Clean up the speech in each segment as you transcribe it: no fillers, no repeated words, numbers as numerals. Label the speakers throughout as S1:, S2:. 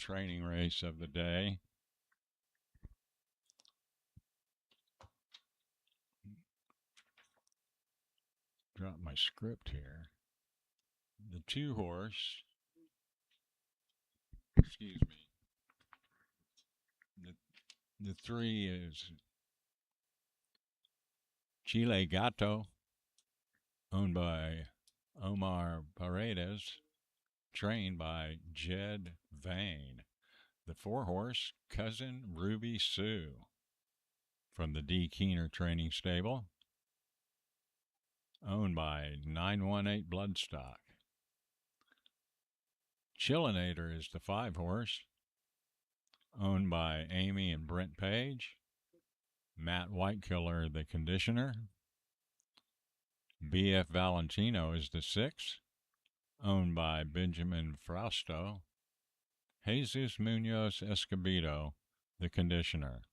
S1: training race of the day. Drop my script here. The 2-horse, excuse me, the 3 is Chile Gato, owned by Omar Paredes, trained by Jed Vane. The 4-horse, Cousin Ruby Sue, from the D. Keener Training Stable, owned by 918 Bloodstock. Chillinator is the 5-horse, owned by Amy and Brent Page. Matt Whitekiller, the conditioner. BF Valentino is the 6, owned by Benjamin Frausto. Jesus Munoz Escobedo, the conditioner.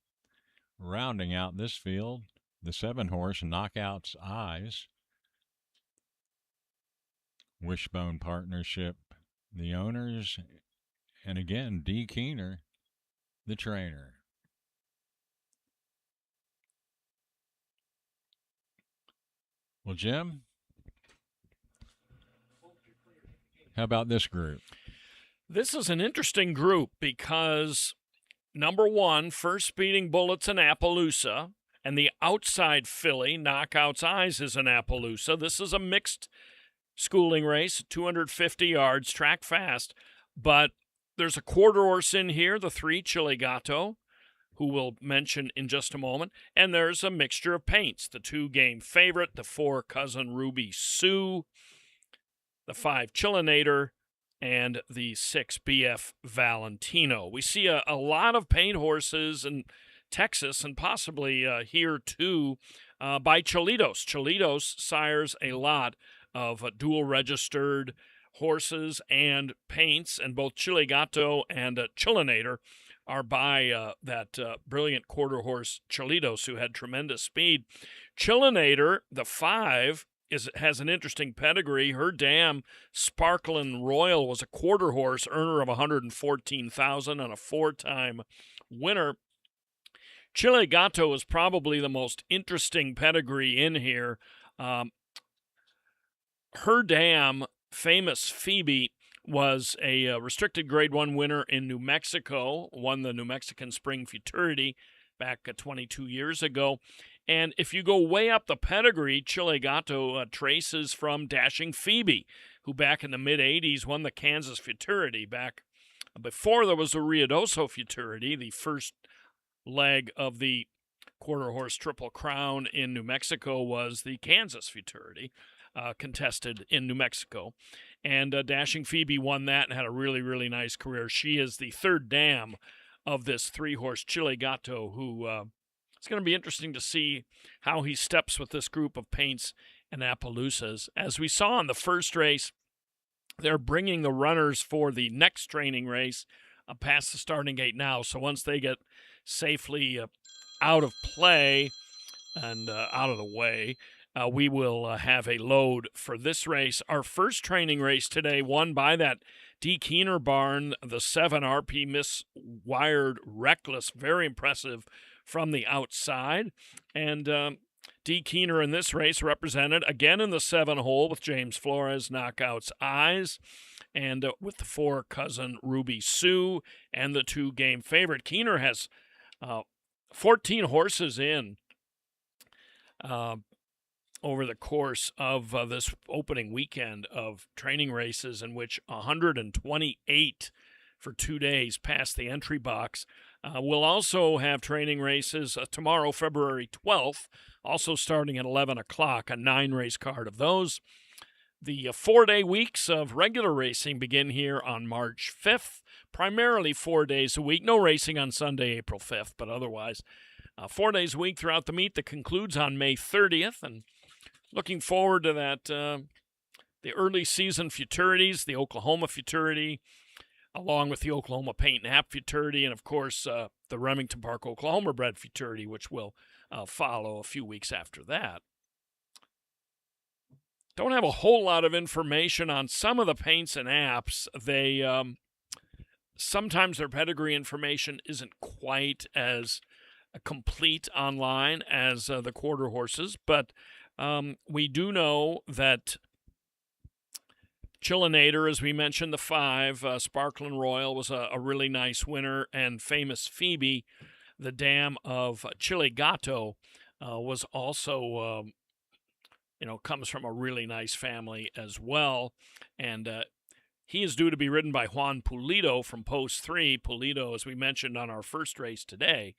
S1: Rounding out this field, the 7-horse Knockouts Eyes, Wishbone Partnership, the owners, and again, D. Keener, the trainer. Well, Jim, how about this group?
S2: This is an interesting group because, number 1, First Beating Bullets in Appaloosa, and the outside filly, Knockouts Eyes, is in Appaloosa. This is a mixed schooling race, 250 yards, track fast, but there's a quarter horse in here, the 3, Chile Gato, who we'll mention in just a moment, and there's a mixture of paints, the 2 Game Favorite, the 4 Cousin Ruby Sue, the 5 Chillinator, and the 6 BF Valentino. We see a lot of paint horses in Texas and possibly here too by Cholitos. Cholitos sires a lot of dual-registered horses and paints, and both Chile Gato and Chillinator are by that brilliant quarter horse Cholitos, who had tremendous speed. Chillinator, the 5, has an interesting pedigree. Her dam, Sparklin' Royal, was a quarter horse, earner of $114,000 and a 4-time winner. Chile Gato is probably the most interesting pedigree in here. Her dam, Famous Phoebe, was a restricted Grade 1 winner in New Mexico, won the New Mexican Spring Futurity back 22 years ago. And if you go way up the pedigree, Chile Gato traces from Dashing Phoebe, who back in the mid-'80s won the Kansas Futurity. Back before there was a Ruidoso Futurity, the first leg of the quarter horse Triple Crown in New Mexico was the Kansas Futurity, contested in New Mexico. And Dashing Phoebe won that and had a really, really nice career. She is the 3rd dam of this 3-horse Chile Gato, who it's going to be interesting to see how he steps with this group of paints and Appaloosas. As we saw in the first race, they're bringing the runners for the next training race past the starting gate now. So once they get safely out of play and out of the way, we will have a load for this race. Our first training race today, won by that D. Keener barn, the 7 RP Miswired Reckless, very impressive from the outside. And D. Keener in this race represented again in the 7 hole with James Flores, Knockouts Eyes, and with the 4 Cousin Ruby Sue and the 2 Game Favorite. Keener has 14 horses in over the course of this opening weekend of training races, in which 128 for 2 days passed the entry box. We'll also have training races tomorrow, February 12th, also starting at 11 o'clock, a 9-race card of those. The 4-day weeks of regular racing begin here on March 5th, primarily 4 days a week. No racing on Sunday, April 5th, but otherwise 4 days a week throughout the meet that concludes on May 30th. And looking forward to that, the early season futurities, the Oklahoma Futurity, along with the Oklahoma Paint and App Futurity, and of course the Remington Park Oklahoma Bred Futurity, which will follow a few weeks after that. Don't have a whole lot of information on some of the paints and apps. sometimes their pedigree information isn't quite as complete online as the quarter horses, but we do know that Chillinator, as we mentioned, the 5, Sparkling Royal was a really nice winner, and Famous Phoebe, the dam of Chile Gato, was also, comes from a really nice family as well. And he is due to be ridden by Juan Pulido from Post 3. Pulido, as we mentioned on our first race today,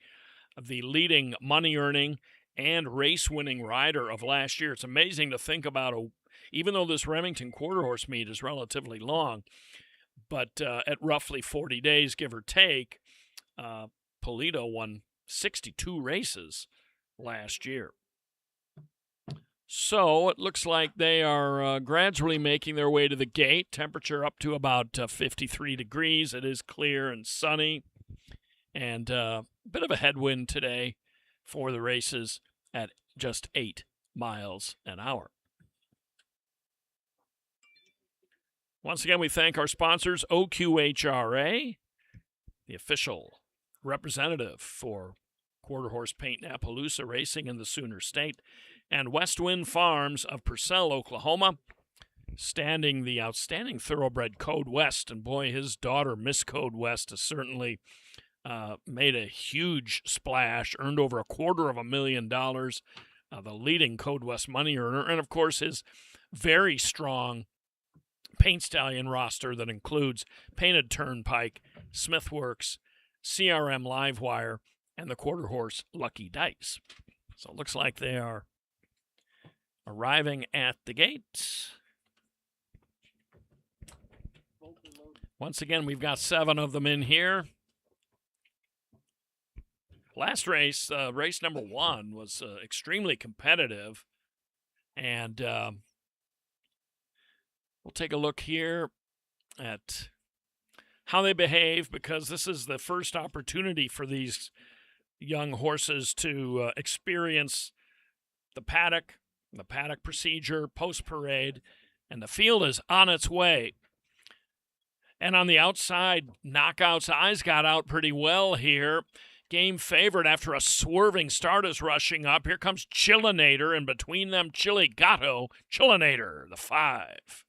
S2: the leading money-earning and race-winning rider of last year. It's amazing to think about, even though this Remington quarter horse meet is relatively long, but at roughly 40 days, give or take, Pulido won 62 races last year. So it looks like they are gradually making their way to the gate. Temperature up to about 53 degrees. It is clear and sunny. And a bit of a headwind today for the races at just 8 miles an hour. Once again, we thank our sponsors, OQHRA, the official representative for Quarter Horse Paint Appaloosa Racing in the Sooner State, and Westwind Farms of Purcell, Oklahoma, standing the outstanding thoroughbred Code West. And boy, his daughter, Miss Code West, has certainly made a huge splash, earned over $250,000, the leading Code West money earner, and of course his very strong paint stallion roster that includes Painted Turnpike, Smithworks, CRM Livewire, and the quarter horse Lucky Dice. So it looks like they are arriving at the gate. Once again, we've got 7 of them in here. Last race, race number 1, was extremely competitive. And we'll take a look here at how they behave, because this is the first opportunity for these young horses to experience the paddock procedure, post-parade, and the field is on its way. And on the outside, Knockout's Eyes got out pretty well here. Game favorite after a swerving start is rushing up. Here comes Chillinator, and between them, Chile Gato. Chillinator, the 5.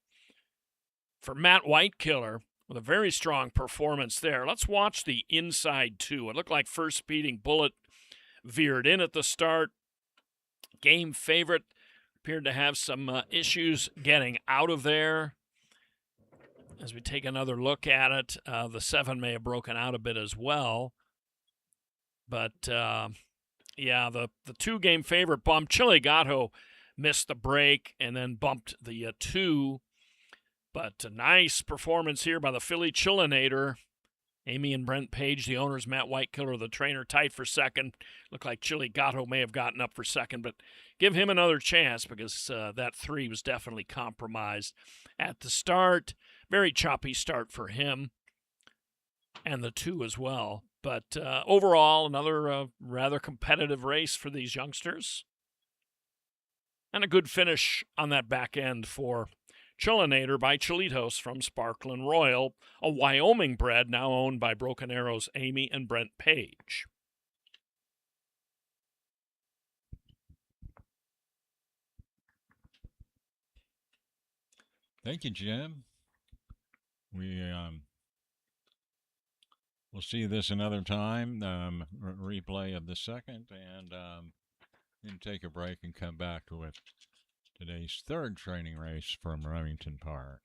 S2: For Matt Whitekiller, with a very strong performance there. Let's watch the inside 2. It looked like First Speeding Bullet veered in at the start. Game favorite appeared to have some issues getting out of there. As we take another look at it, the 7 may have broken out a bit as well. But, yeah, the 2-game favorite bump. Chile Gato missed the break and then bumped the 2. But a nice performance here by the filly Chillinator. Amy and Brent Page, the owners, Matt Whitekiller, the trainer, tight for second. Looked like Chile Gato may have gotten up for second, but give him another chance, because that 3 was definitely compromised at the start. Very choppy start for him, and the 2 as well. But overall, another rather competitive race for these youngsters. And a good finish on that back end for Chillinator by Chilitos from Sparkling Royal, a Wyoming bred now owned by Broken Arrow's Amy and Brent Page.
S1: Thank you, Jim. We'll see this another time, replay of the second, and then take a break and come back with today's 3rd training race from Remington Park.